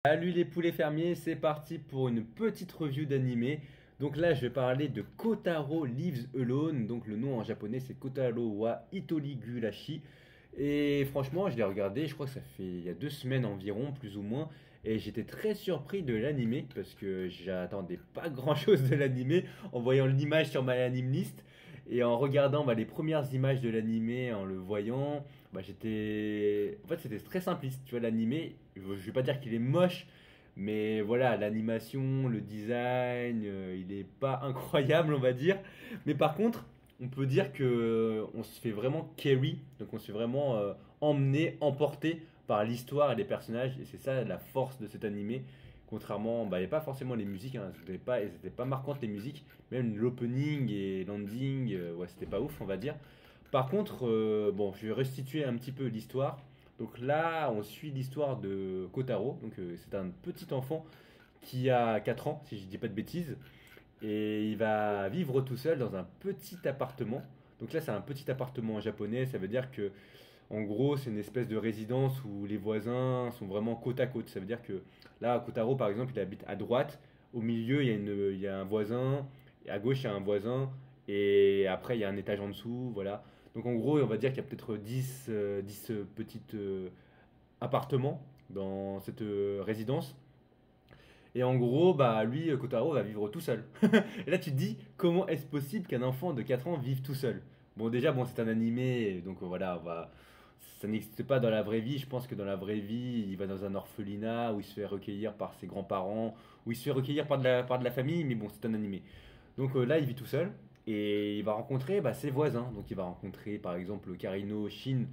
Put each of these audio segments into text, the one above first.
Salut les poulets fermiers, c'est parti pour une petite review d'animé. Donc là, je vais parler de Kotaro Lives Alone. Donc le nom en japonais, c'est Kotaro wa Itoligurashi. Et franchement, je l'ai regardé, je crois que ça fait il y a 2 semaines environ, plus ou moins. Et j'étais très surpris de l'animé parce que j'attendais pas grand-chose de l'animé en voyant l'image sur ma anime list. Et en regardant les premières images de l'animé, en le voyant, j'étais. En fait, c'était très simpliste. Tu vois, l'animé, je vais pas dire qu'il est moche, mais voilà, l'animation, le design, il est pas incroyable, on va dire. Mais par contre, on peut dire que on se fait vraiment carry, donc on se fait vraiment emmener, emporter par l'histoire et les personnages. Et c'est ça la force de cet animé. Contrairement, il n'y a pas forcément les musiques, hein, elles étaient pas marquantes les musiques, même l'opening et l'ending, ouais, c'était pas ouf, on va dire. Par contre, bon, je vais restituer un petit peu l'histoire. Donc là, on suit l'histoire de Kotaro. Donc c'est un petit enfant qui a 4 ans, si je dis pas de bêtises, et il va vivre tout seul dans un petit appartement. Donc là, c'est un petit appartement japonais, ça veut dire que en gros, c'est une espèce de résidence où les voisins sont vraiment côte à côte. Ça veut dire que là, Kotaro, par exemple, il habite à droite. Au milieu, il y a un voisin. Et à gauche, il y a un voisin. Et après, il y a un étage en dessous. Voilà. Donc en gros, on va dire qu'il y a peut-être 10 petits appartements dans cette résidence. Et en gros, lui, Kotaro, va vivre tout seul. Et là, tu te dis, comment est-ce possible qu'un enfant de 4 ans vive tout seul? Bon, déjà, bon, c'est un animé, donc voilà, ça n'existe pas dans la vraie vie. Je pense que dans la vraie vie, il va dans un orphelinat où il se fait recueillir par ses grands-parents, où il se fait recueillir par de la famille, mais bon, c'est un animé. Donc là, il vit tout seul et il va rencontrer ses voisins. Donc il va rencontrer par exemple Karino Shin,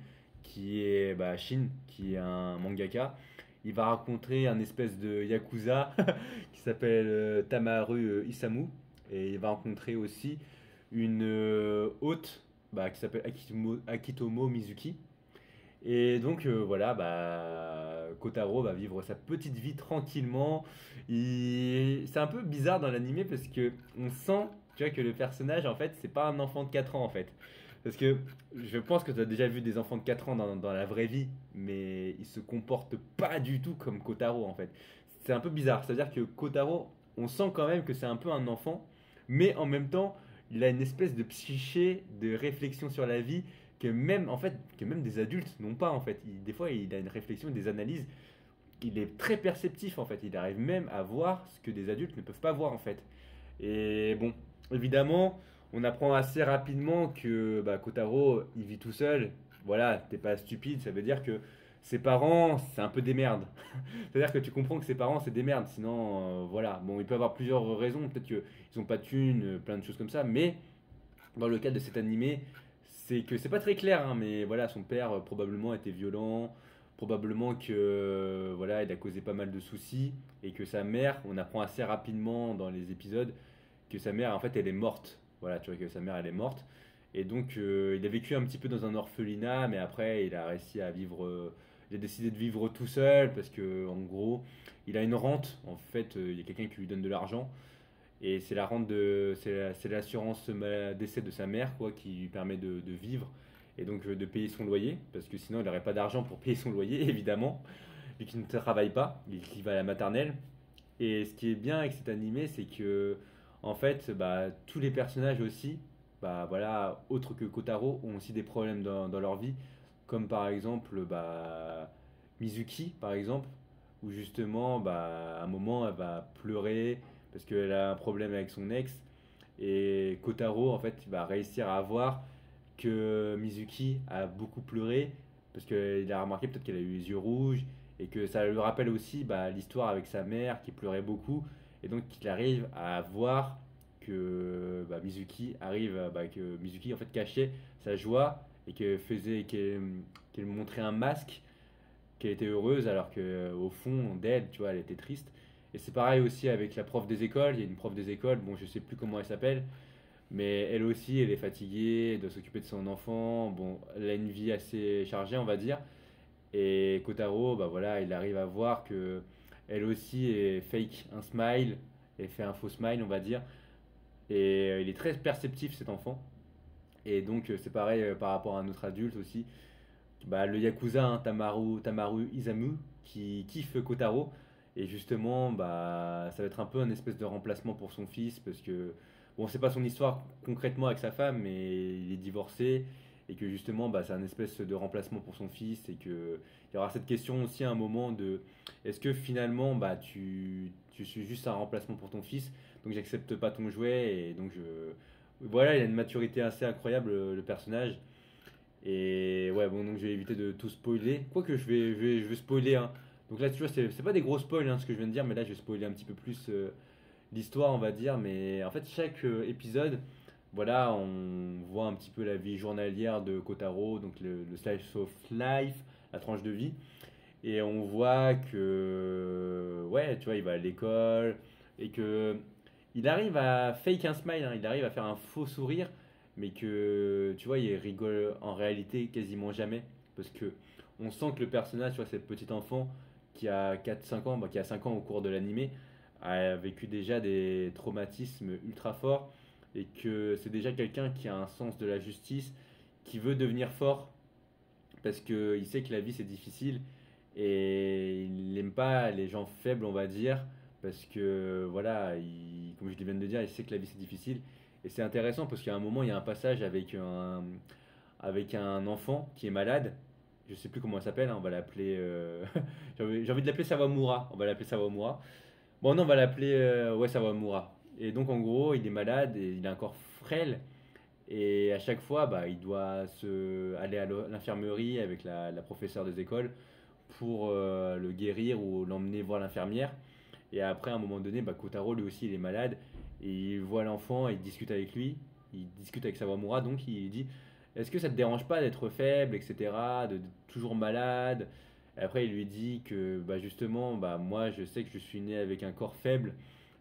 qui est un mangaka. Il va rencontrer un espèce de yakuza qui s'appelle Tamaru Isamu. Et il va rencontrer aussi une hôte qui s'appelle Akitomo Mizuki. Et donc voilà, Kotaro va vivre sa petite vie tranquillement. C'est un peu bizarre dans l'animé parce que on sent, tu vois, que le personnage en fait, c'est pas un enfant de 4 ans en fait. Parce que je pense que tu as déjà vu des enfants de 4 ans dans la vraie vie, mais ils se comportent pas du tout comme Kotaro en fait. C'est un peu bizarre, c'est-à-dire que Kotaro, on sent quand même que c'est un peu un enfant, mais en même temps, il a une espèce de psyché, de réflexion sur la vie que même des adultes n'ont pas en fait. Des fois, il a une réflexion, des analyses. Il est très perceptif en fait. Il arrive même à voir ce que des adultes ne peuvent pas voir en fait. Et bon, évidemment, on apprend assez rapidement que Kotaro, il vit tout seul. Voilà, t'es pas stupide, ça veut dire que ses parents, c'est un peu des merdes. C'est-à-dire que tu comprends que ses parents, c'est des merdes. Sinon, voilà. Bon, il peut y avoir plusieurs raisons. Peut-être qu'ils ont pas de thunes, plein de choses comme ça. Mais dans le cadre de cet animé, c'est que c'est pas très clair, hein, mais voilà, son père probablement était violent, probablement que voilà, il a causé pas mal de soucis et que sa mère, on apprend assez rapidement dans les épisodes que sa mère en fait elle est morte. Voilà, tu vois que sa mère elle est morte et donc il a vécu un petit peu dans un orphelinat, mais après il a réussi à vivre. Il a décidé de vivre tout seul parce que en gros, il a une rente. En fait, il y a quelqu'un qui lui donne de l'argent et c'est la rente c'est l'assurance décès de sa mère quoi qui lui permet de vivre et donc de payer son loyer parce que sinon il n'aurait pas d'argent pour payer son loyer évidemment vu qu'il ne travaille pas, il va à la maternelle. Et ce qui est bien avec cet animé c'est que en fait tous les personnages aussi voilà autres que Kotaro ont aussi des problèmes dans leur vie comme par exemple Mizuki par exemple où justement à un moment elle va pleurer parce qu'elle a un problème avec son ex et Kotaro en fait il va réussir à voir que Mizuki a beaucoup pleuré parce qu'il a remarqué peut-être qu'elle a eu les yeux rouges et que ça lui rappelle aussi l'histoire avec sa mère qui pleurait beaucoup et donc il arrive à voir que Mizuki arrive que Mizuki en fait cachait sa joie et qu'elle montrait un masque qu'elle était heureuse alors que au fond d'elle, tu vois, elle était triste. Et c'est pareil aussi avec la prof des écoles. Il y a une prof des écoles, bon, je sais plus comment elle s'appelle, mais elle aussi, elle est fatiguée, elle doit s'occuper de son enfant. Bon, elle a une vie assez chargée, on va dire. Et Kotaro, voilà, il arrive à voir que elle aussi est fake un smile, elle fait un faux smile, on va dire. Et il est très perceptif cet enfant. Et donc c'est pareil par rapport à un autre adulte aussi le Yakuza, hein, Tamaru Isamu, qui kiffe Kotaro. Et justement, bah, ça va être un peu un espèce de remplacement pour son fils, parce que, bon, c'est pas son histoire concrètement avec sa femme, mais il est divorcé, et que justement, bah, c'est un espèce de remplacement pour son fils, et que il y aura cette question aussi à un moment de, est-ce que finalement, bah, tu suis juste un remplacement pour ton fils, donc j'accepte pas ton jouet, et donc voilà, il a une maturité assez incroyable, le personnage. Et ouais, bon, donc je vais éviter de tout spoiler. Quoique je vais spoiler, hein. Donc là, tu vois, c'est pas des gros spoils, hein, ce que je viens de dire, mais là, je vais spoiler un petit peu plus l'histoire, on va dire. Mais en fait, chaque épisode, voilà, on voit un petit peu la vie journalière de Kotaro, donc le slice of life, la tranche de vie. Et on voit que, ouais, tu vois, il va à l'école et que il arrive à fake un smile, hein, il arrive à faire un faux sourire, mais que, tu vois, il rigole en réalité quasiment jamais. Parce que on sent que le personnage, tu vois, cette petite enfant qui a 4 5 ans, bah, qui a 5 ans au cours de l'animé, a vécu déjà des traumatismes ultra forts et que c'est déjà quelqu'un qui a un sens de la justice, qui veut devenir fort parce qu'il sait que la vie c'est difficile et il n'aime pas les gens faibles, on va dire, parce que voilà, comme je viens de le dire, il sait que la vie c'est difficile. Et c'est intéressant parce qu'à un moment, il y a un passage avec un enfant qui est malade. Je sais plus comment elle s'appelle, hein, on va l'appeler. J'ai envie de l'appeler Sawamura. On va l'appeler Sawamura. Bon, non, on va l'appeler ouais, Sawamura. Et donc, en gros, il est malade et il a un corps frêle. Et à chaque fois, bah, il doit aller à l'infirmerie avec la professeure des écoles pour le guérir ou l'emmener voir l'infirmière. Et après, à un moment donné, bah, Kotaro, lui aussi, il est malade. Et il voit l'enfant et il discute avec lui. Il discute avec Sawamura, donc il dit, est-ce que ça te dérange pas d'être faible, etc., d'être toujours malade? Et après, il lui dit que bah, justement, bah, moi, je sais que je suis né avec un corps faible,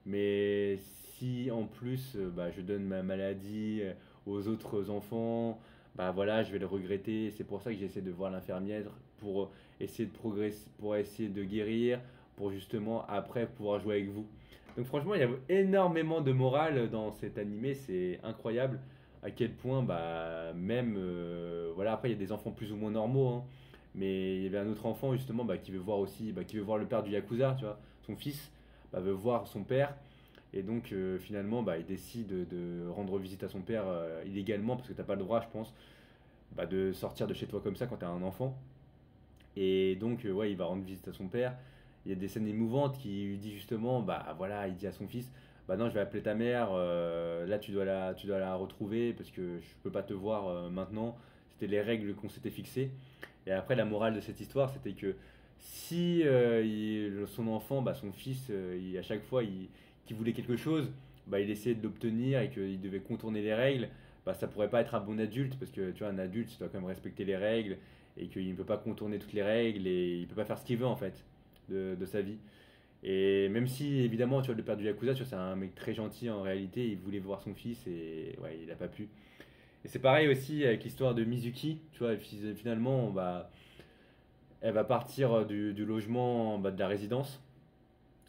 mais si en plus, bah, je donne ma maladie aux autres enfants, bah voilà, je vais le regretter. C'est pour ça que j'essaie de voir l'infirmière pour essayer de progresser, pour essayer de guérir, pour justement après pouvoir jouer avec vous. Donc franchement, il y a énormément de morale dans cet animé, c'est incroyable à quel point bah même voilà, après il y a des enfants plus ou moins normaux, hein, mais il y avait un autre enfant justement bah, qui veut voir aussi qui veut voir le père du yakuza, tu vois, son fils bah, veut voir son père et donc finalement bah, il décide de rendre visite à son père illégalement parce que t'as pas le droit, je pense, bah, de sortir de chez toi comme ça quand t'as un enfant. Et donc, ouais, il va rendre visite à son père. Il y a des scènes émouvantes qui lui dit justement, bah voilà, il dit à son fils, bah non, je vais appeler ta mère, là tu dois la retrouver parce que je peux pas te voir maintenant. C'était les règles qu'on s'était fixées. Et après, la morale de cette histoire, c'était que si son enfant, bah, son fils, à chaque fois qu'il voulait quelque chose, bah, il essayait de l'obtenir et qu'il devait contourner les règles, bah, ça pourrait pas être un bon adulte parce que tu vois, un adulte, il doit quand même respecter les règles et qu'il ne peut pas contourner toutes les règles et il peut pas faire ce qu'il veut en fait de sa vie. Et même si évidemment, tu vois, le père du Yakuza, tu vois, c'est un mec très gentil en réalité, il voulait voir son fils et ouais, il a pas pu. Et c'est pareil aussi avec l'histoire de Mizuki, tu vois, finalement, elle va partir du logement, bah, de la résidence,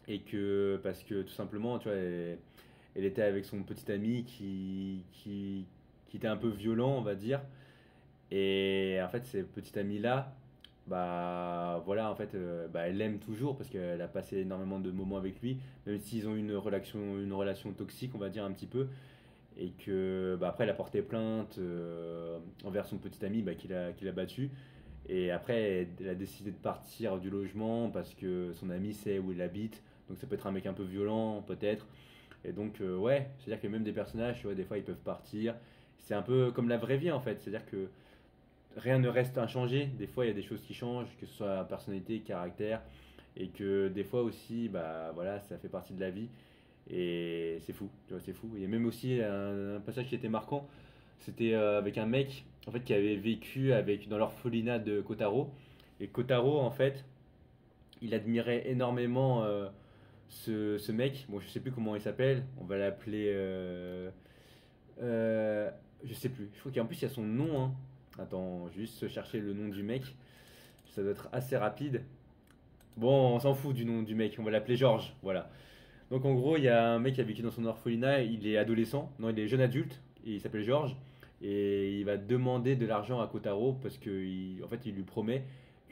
et que, parce que tout simplement, tu vois, elle était avec son petit ami qui était un peu violent, on va dire, et en fait, ces petits amis-là, bah voilà, en fait, bah, elle l'aime toujours parce qu'elle a passé énormément de moments avec lui, même s'ils ont une relation toxique, on va dire un petit peu et que bah, après elle a porté plainte envers son petit ami bah, qu'il a battu et après elle a décidé de partir du logement parce que son ami sait où il habite donc ça peut être un mec un peu violent peut-être et donc ouais c'est à dire que même des personnages tu vois des fois ils peuvent partir c'est un peu comme la vraie vie en fait c'est à dire que rien ne reste inchangé des fois il y a des choses qui changent que ce soit personnalité caractère et que des fois aussi bah voilà ça fait partie de la vie et c'est fou, tu vois, c'est fou. Il y a même aussi un passage qui était marquant. C'était avec un mec en fait qui avait vécu dans l'orphelinat de Kotaro. Et Kotaro, en fait, il admirait énormément ce mec. Bon, je sais plus comment il s'appelle. On va l'appeler. Je sais plus. Je crois qu'en plus il y a son nom, hein. Attends, je vais juste chercher le nom du mec. Ça doit être assez rapide. Bon, on s'en fout du nom du mec. On va l'appeler Georges. Voilà. Donc en gros, il y a un mec qui a vécu dans son orphelinat, il est adolescent, non, il est jeune adulte, et il s'appelle Georges, et il va demander de l'argent à Kotaro parce que en fait, il lui promet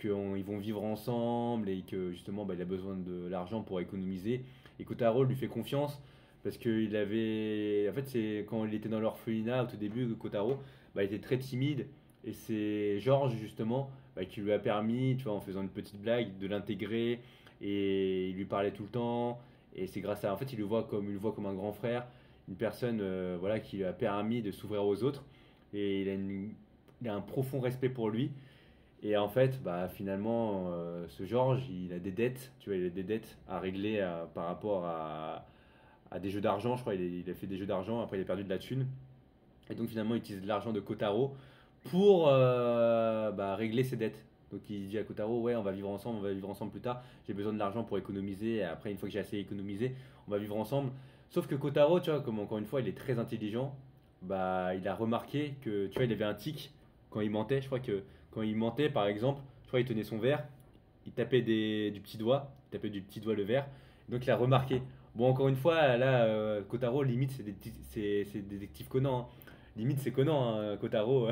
qu'ils vont vivre ensemble et que justement bah, il a besoin de l'argent pour économiser. Et Kotaro lui fait confiance parce qu'il avait. En fait, c'est quand il était dans l'orphelinat au tout début, Kotaro, bah, il était très timide. Et c'est Georges justement bah, qui lui a permis, tu vois, en faisant une petite blague, de l'intégrer. Et il lui parlait tout le temps. Et c'est grâce à. En fait, il le voit comme un grand frère, une personne voilà, qui lui a permis de s'ouvrir aux autres. Et il a un profond respect pour lui. Et en fait, bah, finalement, ce Georges, il a des dettes, tu vois, il a des dettes à régler par rapport à des jeux d'argent, je crois, il a fait des jeux d'argent, après il a perdu de la thune. Et donc finalement, il utilise l'argent de Kotaro pour bah, régler ses dettes. Donc il dit à Kotaro, ouais, on va vivre ensemble plus tard, j'ai besoin de l'argent pour économiser, et après, une fois que j'ai assez économisé, on va vivre ensemble. Sauf que Kotaro, tu vois, comme encore une fois, il est très intelligent, bah, il a remarqué que, tu vois, il avait un tic quand il mentait. Je crois que quand il mentait, par exemple, je crois qu'il tenait son verre, il tapait du petit doigt, il tapait du petit doigt le verre, donc il a remarqué. Bon, encore une fois, là, Kotaro, limite, c'est détective Conan, hein. Limite, c'est Conan, hein, Kotaro.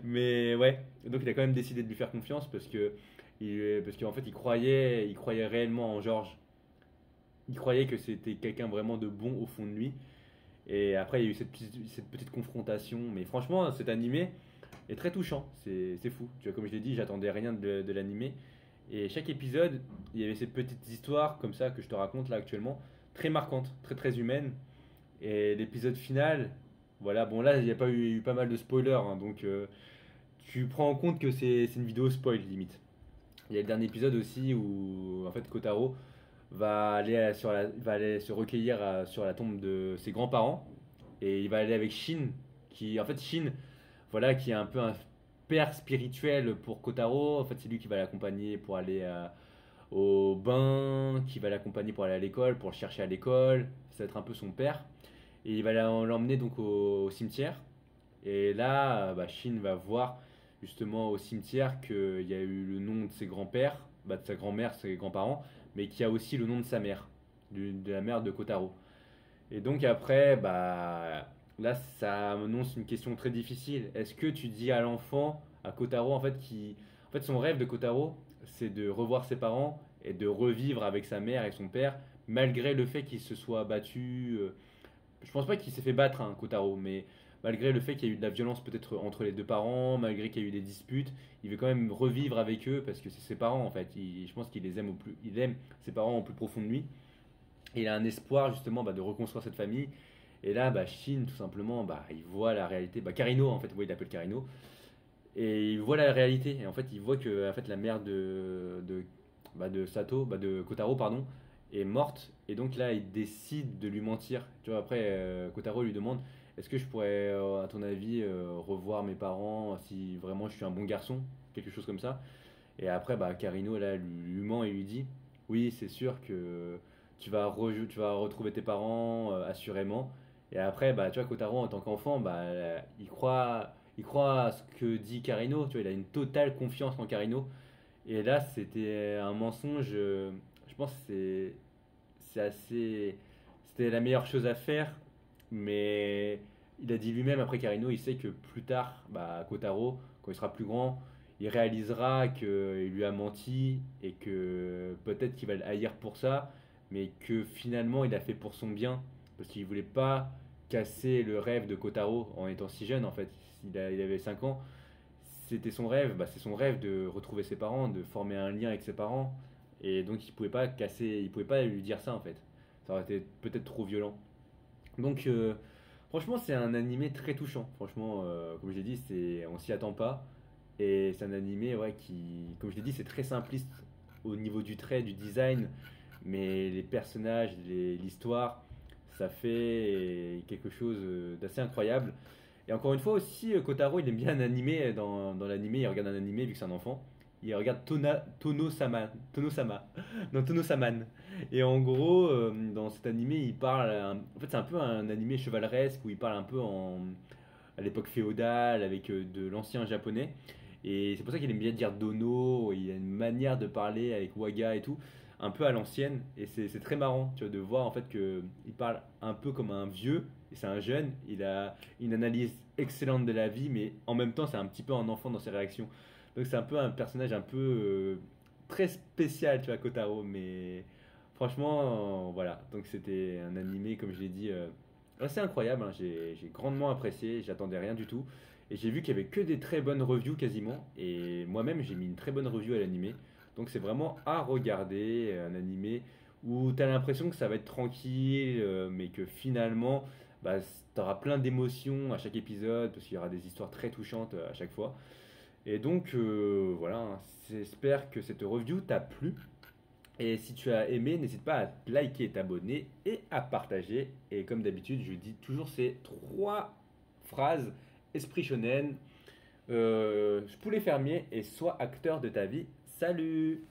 Mais ouais, donc il a quand même décidé de lui faire confiance parce qu'en fait, il croyait réellement en Georges. Il croyait que c'était quelqu'un vraiment de bon au fond de lui. Et après, il y a eu cette petite confrontation. Mais franchement, cet animé est très touchant. C'est fou. Tu vois, comme je l'ai dit, j'attendais rien de l'animé. Et chaque épisode, il y avait ces petites histoires comme ça que je te raconte là actuellement, très marquantes, très très humaines. Et l'épisode final, voilà, bon là, il y a pas eu pas mal de spoilers, hein, donc tu prends en compte que c'est une vidéo spoil limite. Il y a le dernier épisode aussi où en fait Kotaro va aller se recueillir sur la tombe de ses grands-parents et il va aller avec Shin qui en fait Shin voilà qui est un peu un père spirituel pour Kotaro. En fait, c'est lui qui va l'accompagner pour aller au bain, qui va l'accompagner pour aller à l'école, pour le chercher à l'école. Ça va être un peu son père. Et il va l'emmener donc au cimetière. Et là, bah, Shin va voir justement au cimetière qu'il y a eu le nom de ses grands-pères, bah, de sa grand-mère, ses grands-parents, mais qu'il y a aussi le nom de sa mère, de la mère de Kotaro. Et donc après, bah, là, ça annonce une question très difficile. Est-ce que tu dis à l'enfant, à Kotaro, en fait, son rêve de Kotaro, c'est de revoir ses parents et de revivre avec sa mère et son père, malgré le fait qu'il se soit battu. Je pense pas qu'il s'est fait battre, hein, Kotaro, mais malgré le fait qu'il y a eu de la violence peut-être entre les deux parents, malgré qu'il y a eu des disputes, il veut quand même revivre avec eux parce que c'est ses parents en fait. Je pense qu'il les aime il aime ses parents au plus profond de lui. Et il a un espoir justement bah, de reconstruire cette famille. Et là, bah, Shin, tout simplement, bah, il voit la réalité. Bah, Karino, en fait, ouais, il l'appelle Karino. Et il voit la réalité. Et en fait, il voit que en fait, la mère de Sato, bah, de Kotaro, pardon, est morte. Et donc là, il décide de lui mentir. Tu vois, après, Kotaro lui demande est-ce que je pourrais, à ton avis, revoir mes parents si vraiment je suis un bon garçon? Quelque chose comme ça. Et après, bah, Karino, là, lui ment et lui dit oui, c'est sûr que tu vas retrouver tes parents assurément. Et après, bah, tu vois, Kotaro, en tant qu'enfant, bah, il croit à ce que dit Karino. Tu vois, il a une totale confiance en Karino. Et là, c'était un mensonge. Je pense que c'est assez. C'était la meilleure chose à faire. Mais il a dit lui-même, après Karino, il sait que plus tard, bah, Kotaro, quand il sera plus grand, il réalisera qu'il lui a menti et que peut-être qu'il va le haïr pour ça, mais que finalement il a fait pour son bien, parce qu'il voulait pas casser le rêve de Kotaro en étant si jeune en fait. Il avait 5 ans, c'était son rêve, bah, c'est son rêve de retrouver ses parents, de former un lien avec ses parents, et donc il pouvait pas lui dire ça en fait. Ça aurait été peut-être trop violent. Donc franchement c'est un animé très touchant. Franchement, comme je l'ai dit, on s'y attend pas. Et c'est un animé ouais, qui, comme je l'ai dit, c'est très simpliste au niveau du trait, du design, mais les personnages, l'histoire, ça fait quelque chose d'assez incroyable. Et encore une fois aussi, Kotaro, il aime bien un animé, dans l'animé, il regarde un animé vu que c'est un enfant. Il regarde Tono-sama, non Tono-saman. Et en gros, dans cet animé, en fait, c'est un peu un animé chevaleresque où il parle un peu à l'époque féodale avec de l'ancien japonais. Et c'est pour ça qu'il aime bien dire dono, il a une manière de parler avec waga et tout, un peu à l'ancienne. Et c'est très marrant, tu vois, de voir en fait qu'il parle un peu comme un vieux, et c'est un jeune, il a une analyse excellente de la vie, mais en même temps c'est un petit peu un enfant dans ses réactions. Donc c'est un peu un personnage un peu très spécial, tu vois, Kotaro. Mais franchement, voilà. Donc c'était un animé, comme je l'ai dit, assez incroyable, hein. J'ai grandement apprécié, j'attendais rien du tout. Et j'ai vu qu'il y avait que des très bonnes reviews quasiment. Et moi-même, j'ai mis une très bonne review à l'animé. Donc c'est vraiment à regarder, un animé où tu as l'impression que ça va être tranquille, mais que finalement, bah, tu auras plein d'émotions à chaque épisode, parce qu'il y aura des histoires très touchantes à chaque fois. Et donc voilà, hein, j'espère que cette review t'a plu. Et si tu as aimé, n'hésite pas à liker, t'abonner et à partager. Et comme d'habitude, je dis toujours ces trois phrases esprit shonen, poulet fermier et sois acteur de ta vie. Salut!